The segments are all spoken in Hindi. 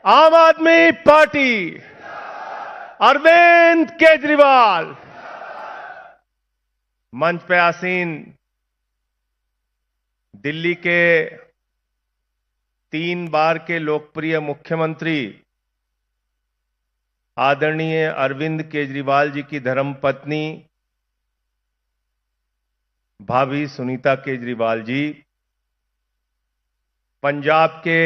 आम आदमी पार्टी, अरविंद केजरीवाल। मंच पे आसीन दिल्ली के 3 बार के लोकप्रिय मुख्यमंत्री आदरणीय अरविंद केजरीवाल जी की धर्मपत्नी भाभी सुनीता केजरीवाल जी, पंजाब के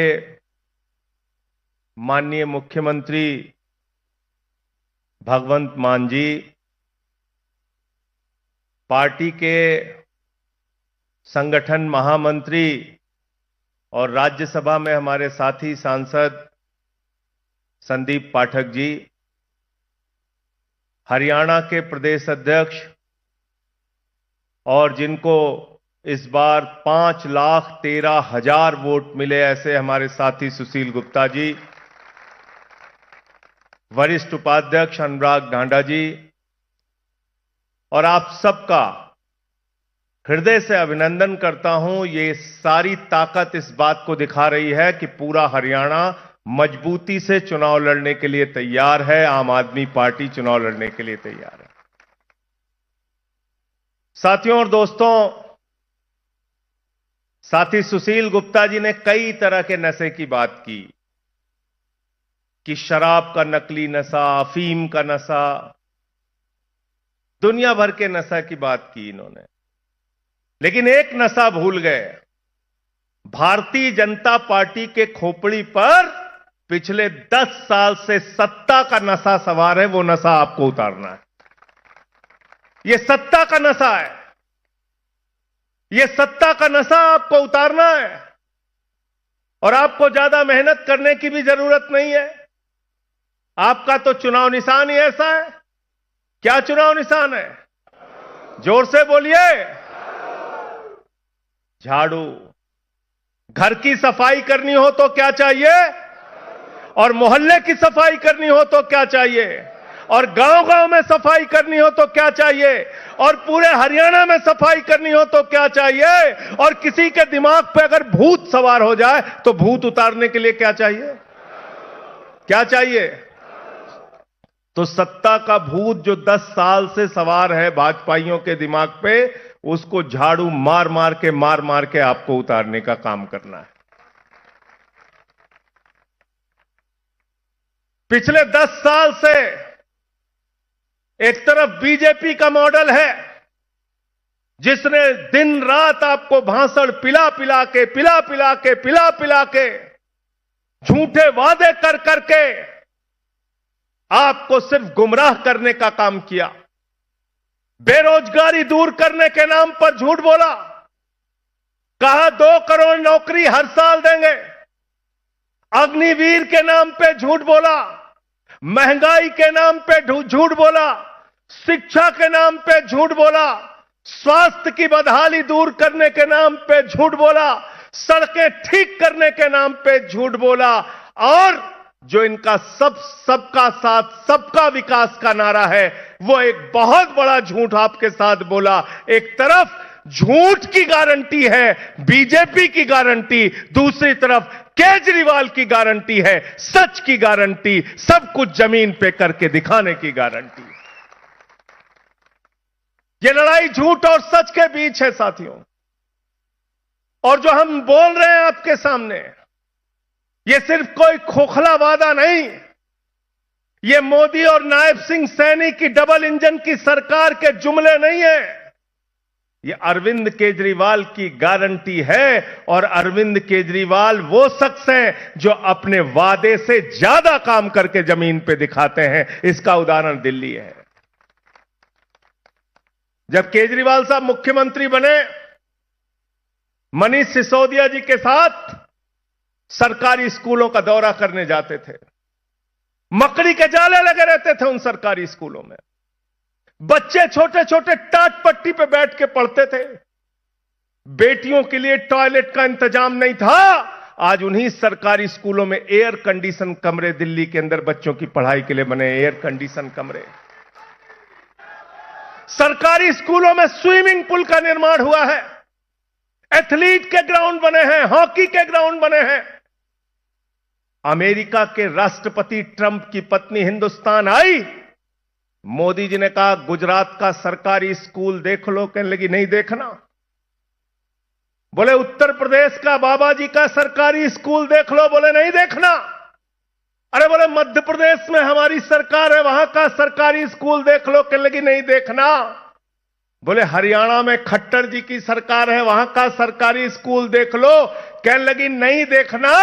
माननीय मुख्यमंत्री भगवंत मान जी, पार्टी के संगठन महामंत्री और राज्यसभा में हमारे साथी सांसद संदीप पाठक जी, हरियाणा के प्रदेश अध्यक्ष और जिनको इस बार 5,13,000 वोट मिले ऐसे हमारे साथी सुशील गुप्ता जी, वरिष्ठ उपाध्यक्ष अनुराग ढांडा जी, और आप सबका हृदय से अभिनंदन करता हूं। ये सारी ताकत इस बात को दिखा रही है कि पूरा हरियाणा मजबूती से चुनाव लड़ने के लिए तैयार है। आम आदमी पार्टी चुनाव लड़ने के लिए तैयार है। साथियों और दोस्तों, साथी सुशील गुप्ता जी ने कई तरह के नशे की बात की कि शराब का नकली नशा, अफीम का नशा, दुनिया भर के नशा की बात की इन्होंने, लेकिन एक नशा भूल गए। भारतीय जनता पार्टी के खोपड़ी पर पिछले 10 साल से सत्ता का नशा सवार है। वो नशा आपको उतारना है। ये सत्ता का नशा है। ये सत्ता का नशा आपको उतारना है और आपको ज्यादा मेहनत करने की भी जरूरत नहीं है। आपका तो चुनाव निशान ही ऐसा है। क्या चुनाव निशान है? जोर से बोलिए। झाड़ू। घर की सफाई करनी हो तो क्या चाहिए? और मोहल्ले की सफाई करनी हो तो क्या चाहिए? और गांव-गांव में सफाई करनी हो तो क्या चाहिए? और पूरे हरियाणा में सफाई करनी हो तो क्या चाहिए? और किसी के दिमाग पे अगर भूत सवार हो जाए तो भूत उतारने के लिए क्या चाहिए? क्या चाहिए? तो सत्ता का भूत जो 10 साल से सवार है भाजपाइयों के दिमाग पे, उसको झाड़ू मार मार के आपको उतारने का काम करना है। पिछले 10 साल से एक तरफ बीजेपी का मॉडल है जिसने दिन रात आपको भाषण पिला पिला के झूठे वादे कर करके आपको सिर्फ गुमराह करने का काम किया। बेरोजगारी दूर करने के नाम पर झूठ बोला। कहा 2 करोड़ नौकरी हर साल देंगे। अग्निवीर के नाम पे झूठ बोला। महंगाई के नाम पे झूठ बोला। शिक्षा के नाम पे झूठ बोला। स्वास्थ्य की बदहाली दूर करने के नाम पे झूठ बोला। सड़कें ठीक करने के नाम पे झूठ बोला। और जो इनका सबका साथ सबका विकास का नारा है, वो एक बहुत बड़ा झूठ आपके साथ बोला। एक तरफ झूठ की गारंटी है बीजेपी की गारंटी, दूसरी तरफ केजरीवाल की गारंटी है सच की गारंटी, सब कुछ जमीन पे करके दिखाने की गारंटी। ये लड़ाई झूठ और सच के बीच है साथियों। और जो हम बोल रहे हैं आपके सामने, ये सिर्फ कोई खोखला वादा नहीं। ये मोदी और नायब सिंह सैनी की डबल इंजन की सरकार के जुमले नहीं है। ये अरविंद केजरीवाल की गारंटी है। और अरविंद केजरीवाल वो शख्स हैं जो अपने वादे से ज्यादा काम करके जमीन पे दिखाते हैं। इसका उदाहरण दिल्ली है। जब केजरीवाल साहब मुख्यमंत्री बने, मनीष सिसोदिया जी के साथ सरकारी स्कूलों का दौरा करने जाते थे। मकड़ी के जाले लगे रहते थे उन सरकारी स्कूलों में। बच्चे छोटे छोटे टाट पट्टी पे बैठ के पढ़ते थे। बेटियों के लिए टॉयलेट का इंतजाम नहीं था। आज उन्हीं सरकारी स्कूलों में एयर कंडीशन कमरे दिल्ली के अंदर बच्चों की पढ़ाई के लिए बने एयर कंडीशन कमरे। सरकारी स्कूलों में स्विमिंग पूल का निर्माण हुआ है। एथलीट के ग्राउंड बने हैं, हॉकी के ग्राउंड बने हैं। अमेरिका के राष्ट्रपति ट्रंप की पत्नी हिंदुस्तान आई, मोदी जी ने कहा गुजरात का सरकारी स्कूल देख लो, कहने लगी नहीं देखना। बोले उत्तर प्रदेश का बाबा जी का सरकारी स्कूल देख लो, बोले नहीं देखना। अरे बोले मध्य प्रदेश में हमारी सरकार है, वहां का सरकारी स्कूल देख लो, कहने लगी नहीं देखना। बोले हरियाणा में खट्टर जी की सरकार है, वहां का सरकारी स्कूल देख लो, कहने लगी नहीं देखना।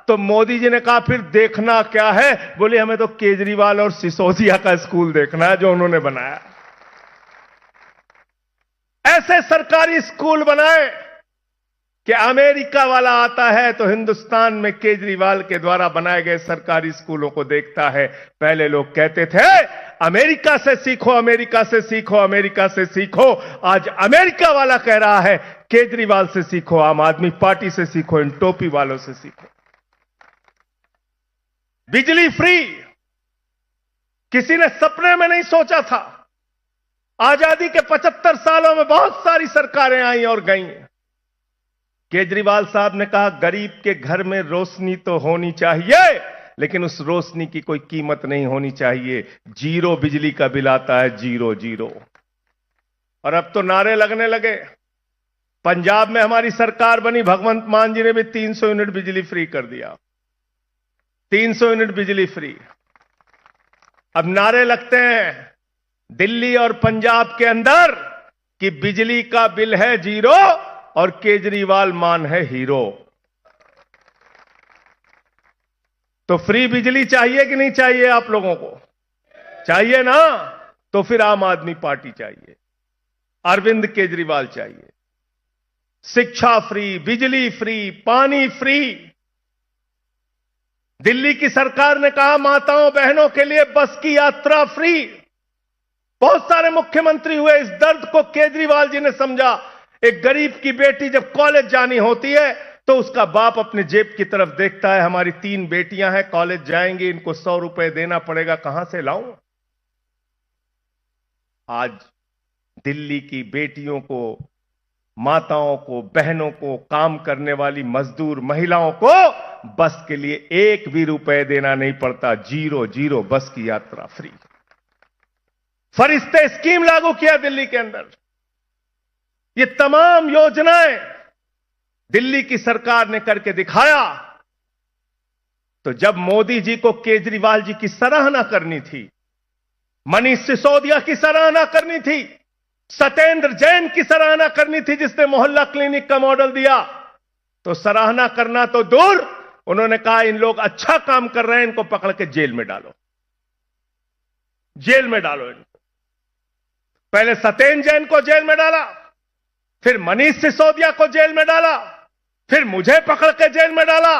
तो मोदी जी ने कहा फिर देखना क्या है? बोले हमें तो केजरीवाल और सिसोदिया का स्कूल देखना है जो उन्होंने बनाया। ऐसे सरकारी स्कूल बनाए कि अमेरिका वाला आता है तो हिंदुस्तान में केजरीवाल के द्वारा बनाए गए सरकारी स्कूलों को देखता है। पहले लोग कहते थे अमेरिका से सीखो, अमेरिका से सीखो, अमेरिका से सीखो। आज अमेरिका वाला कह रहा है केजरीवाल से सीखो, आम आदमी पार्टी से सीखो, इन टोपी वालों से सीखो। बिजली फ्री किसी ने सपने में नहीं सोचा था। आजादी के 75 सालों में बहुत सारी सरकारें आई और गईं। केजरीवाल साहब ने कहा गरीब के घर में रोशनी तो होनी चाहिए, लेकिन उस रोशनी की कोई कीमत नहीं होनी चाहिए। 0 बिजली का बिल आता है, 0 0। और अब तो नारे लगने लगे। पंजाब में हमारी सरकार बनी, भगवंत मान जी ने भी 300 यूनिट बिजली फ्री कर दिया, 300 यूनिट बिजली फ्री। अब नारे लगते हैं दिल्ली और पंजाब के अंदर कि बिजली का बिल है 0 और केजरीवाल मान है हीरो। तो फ्री बिजली चाहिए कि नहीं चाहिए? आप लोगों को चाहिए ना? तो फिर आम आदमी पार्टी चाहिए, अरविंद केजरीवाल चाहिए। शिक्षा फ्री, बिजली फ्री, पानी फ्री। दिल्ली की सरकार ने कहा माताओं बहनों के लिए बस की यात्रा फ्री। बहुत सारे मुख्यमंत्री हुए, इस दर्द को केजरीवाल जी ने समझा। एक गरीब की बेटी जब कॉलेज जानी होती है तो उसका बाप अपने जेब की तरफ देखता है, हमारी 3 बेटियां हैं, कॉलेज जाएंगी, इनको 100 रुपए देना पड़ेगा, कहां से लाऊं? आज दिल्ली की बेटियों को, माताओं को, बहनों को, काम करने वाली मजदूर महिलाओं को बस के लिए 1 भी रुपए देना नहीं पड़ता। 0 0 बस की यात्रा फ्री। फरिश्ते स्कीम लागू किया दिल्ली के अंदर। ये तमाम योजनाएं दिल्ली की सरकार ने करके दिखाया। तो जब मोदी जी को केजरीवाल जी की सराहना करनी थी, मनीष सिसोदिया की सराहना करनी थी, सत्येंद्र जैन की सराहना करनी थी जिसने मोहल्ला क्लिनिक का मॉडल दिया, तो सराहना करना तो दूर, उन्होंने कहा इन लोग अच्छा काम कर रहे हैं, इनको पकड़ के जेल में डालो, जेल में डालो इनको। पहले सत्येंद्र जैन को जेल में डाला, फिर मनीष सिसोदिया को जेल में डाला, फिर मुझे पकड़ के जेल में डाला,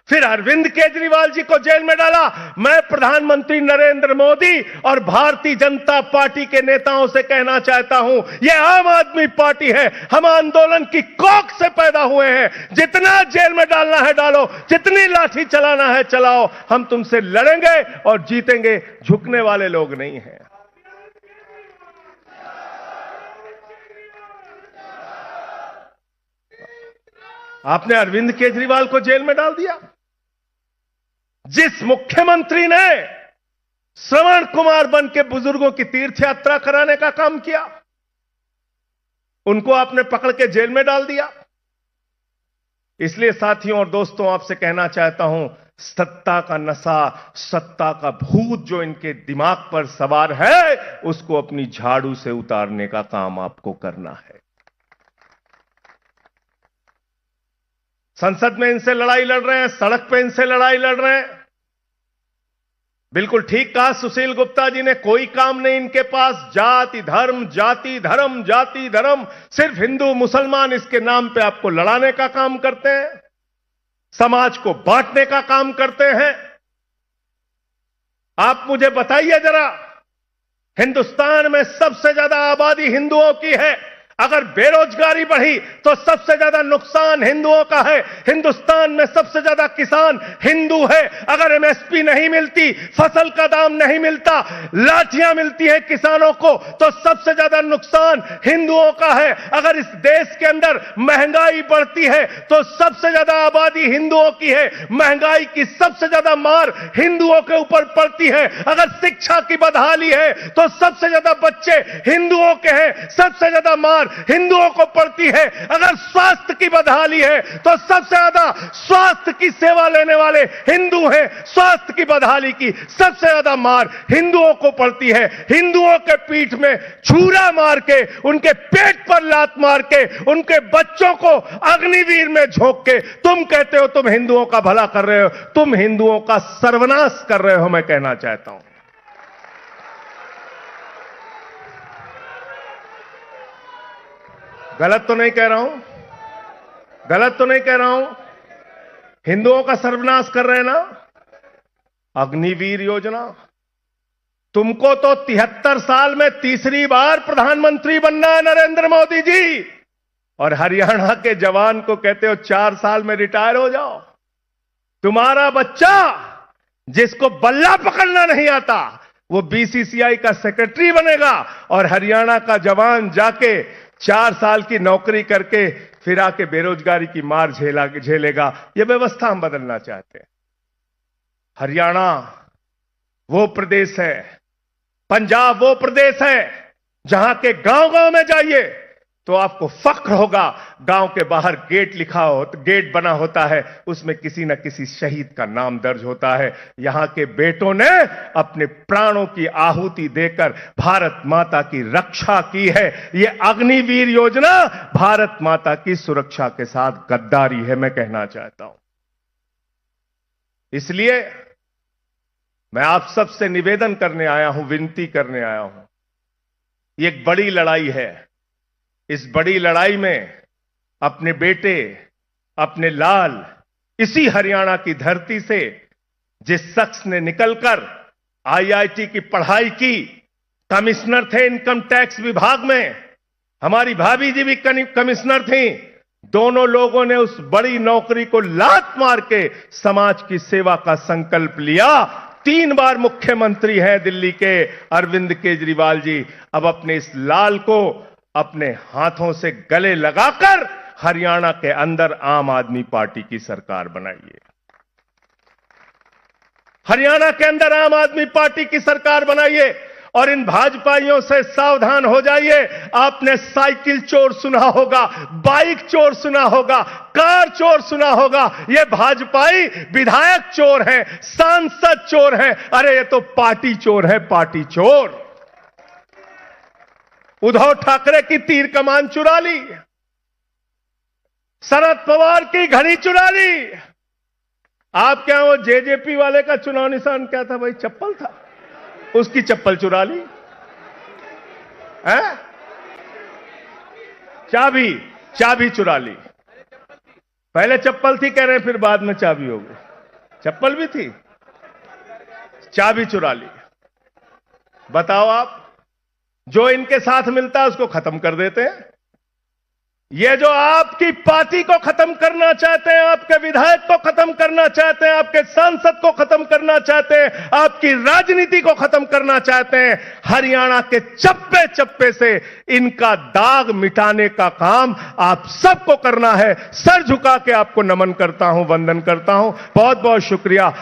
फिर अरविंद केजरीवाल जी को जेल में डाला। मैं प्रधानमंत्री नरेंद्र मोदी और भारतीय जनता पार्टी के नेताओं से कहना चाहता हूं, यह आम आदमी पार्टी है, हम आंदोलन की कोख से पैदा हुए हैं। जितना जेल में डालना है डालो, जितनी लाठी चलाना है चलाओ, हम तुमसे लड़ेंगे और जीतेंगे, झुकने वाले लोग नहीं हैं। आपने अरविंद केजरीवाल को जेल में डाल दिया। जिस मुख्यमंत्री ने श्रवण कुमार बन के बुजुर्गों की तीर्थ यात्रा कराने का काम किया, उनको आपने पकड़ के जेल में डाल दिया। इसलिए साथियों और दोस्तों, आपसे कहना चाहता हूं, सत्ता का नशा, सत्ता का भूत जो इनके दिमाग पर सवार है, उसको अपनी झाड़ू से उतारने का काम आपको करना है। संसद में इनसे लड़ाई लड़ रहे हैं, सड़क पे इनसे लड़ाई लड़ रहे हैं। बिल्कुल ठीक कहा सुशील गुप्ता जी ने, कोई काम नहीं इनके पास। जाति धर्म, जाति धर्म, जाति धर्म, सिर्फ हिंदू मुसलमान इसके नाम पे आपको लड़ाने का काम करते हैं, समाज को बांटने का काम करते हैं। आप मुझे बताइए जरा, हिंदुस्तान में सबसे ज्यादा आबादी हिंदुओं की है, अगर बेरोजगारी बढ़ी तो सबसे ज्यादा नुकसान हिंदुओं का है। हिंदुस्तान में सबसे ज्यादा किसान हिंदू है। अगर एमएसपी नहीं मिलती, फसल का दाम नहीं मिलता, लाठियां मिलती हैं किसानों को, तो सबसे ज्यादा नुकसान हिंदुओं का है। अगर इस देश के अंदर महंगाई बढ़ती है तो सबसे ज्यादा आबादी हिंदुओं की है। महंगाई की सबसे ज्यादा मार हिंदुओं के ऊपर पड़ती है। अगर शिक्षा की बदहाली है तो सबसे ज्यादा बच्चे हिंदुओं के हैं, सबसे ज्यादा मार हिंदुओं को पड़ती है। अगर स्वास्थ्य की बदहाली है तो सबसे ज्यादा स्वास्थ्य की सेवा लेने वाले हिंदू हैं। स्वास्थ्य की बदहाली की सबसे ज्यादा मार हिंदुओं को पड़ती है। हिंदुओं के पीठ में छुरा मार के, उनके पेट पर लात मार के, उनके बच्चों को अग्निवीर में झोंक के तुम कहते हो तुम हिंदुओं का भला कर रहे हो। तुम हिंदुओं का सर्वनाश कर रहे हो, मैं कहना चाहता हूं। गलत तो नहीं कह रहा हूं, गलत तो नहीं कह रहा हूं। हिंदुओं का सर्वनाश कर रहे हैं ना। अग्निवीर योजना, तुमको तो 73 साल में तीसरी बार प्रधानमंत्री बनना है नरेंद्र मोदी जी, और हरियाणा के जवान को कहते हो 4 साल में रिटायर हो जाओ। तुम्हारा बच्चा जिसको बल्ला पकड़ना नहीं आता वो बीसीसीआई का सेक्रेटरी बनेगा, और हरियाणा का जवान जाके 4 साल की नौकरी करके फिर आके बेरोजगारी की मार झेलेगा। यह व्यवस्था हम बदलना चाहते हैं। हरियाणा वो प्रदेश है, पंजाब वो प्रदेश है जहां के गांव-गांव में जाइए तो आपको फख्र होगा। गांव के बाहर गेट बना होता है, उसमें किसी न किसी शहीद का नाम दर्ज होता है। यहां के बेटों ने अपने प्राणों की आहुति देकर भारत माता की रक्षा की है। यह अग्निवीर योजना भारत माता की सुरक्षा के साथ गद्दारी है, मैं कहना चाहता हूं। इसलिए मैं आप सबसे निवेदन करने आया हूं, विनती करने आया हूं। ये एक बड़ी लड़ाई है। इस बड़ी लड़ाई में अपने बेटे, अपने लाल, इसी हरियाणा की धरती से जिस शख्स ने निकलकर आईआईटी की पढ़ाई की, कमिश्नर थे इनकम टैक्स विभाग में, हमारी भाभी जी भी कमिश्नर थी, दोनों लोगों ने उस बड़ी नौकरी को लात मार के समाज की सेवा का संकल्प लिया। 3 बार मुख्यमंत्री हैं दिल्ली के अरविंद केजरीवाल जी। अब अपने इस लाल को अपने हाथों से गले लगाकर हरियाणा के अंदर आम आदमी पार्टी की सरकार बनाइए। हरियाणा के अंदर आम आदमी पार्टी की सरकार बनाइए, और इन भाजपाइयों से सावधान हो जाइए। आपने साइकिल चोर सुना होगा, बाइक चोर सुना होगा, कार चोर सुना होगा। ये भाजपाई विधायक चोर हैं, सांसद चोर हैं। अरे ये तो पार्टी चोर है, पार्टी चोर। उद्धव ठाकरे की तीर कमान चुरा ली, शरद पवार की घड़ी चुरा ली। आप क्या वो जेजेपी वाले का चुनाव निशान क्या था भाई? चप्पल था, उसकी चप्पल चुरा ली है। चाबी चुरा ली। पहले चप्पल थी कह रहे हैं, फिर बाद में चाबी हो गई। चप्पल भी थी, चाबी चुरा ली। बताओ आप, जो इनके साथ मिलता है उसको खत्म कर देते हैं। ये जो आपकी पार्टी को खत्म करना चाहते हैं, आपके विधायक को खत्म करना चाहते हैं, आपके सांसद को खत्म करना चाहते हैं, आपकी राजनीति को खत्म करना चाहते हैं, हरियाणा के चप्पे चप्पे से इनका दाग मिटाने का काम आप सबको करना है। सर झुका के आपको नमन करता हूं, वंदन करता हूं। बहुत बहुत शुक्रिया।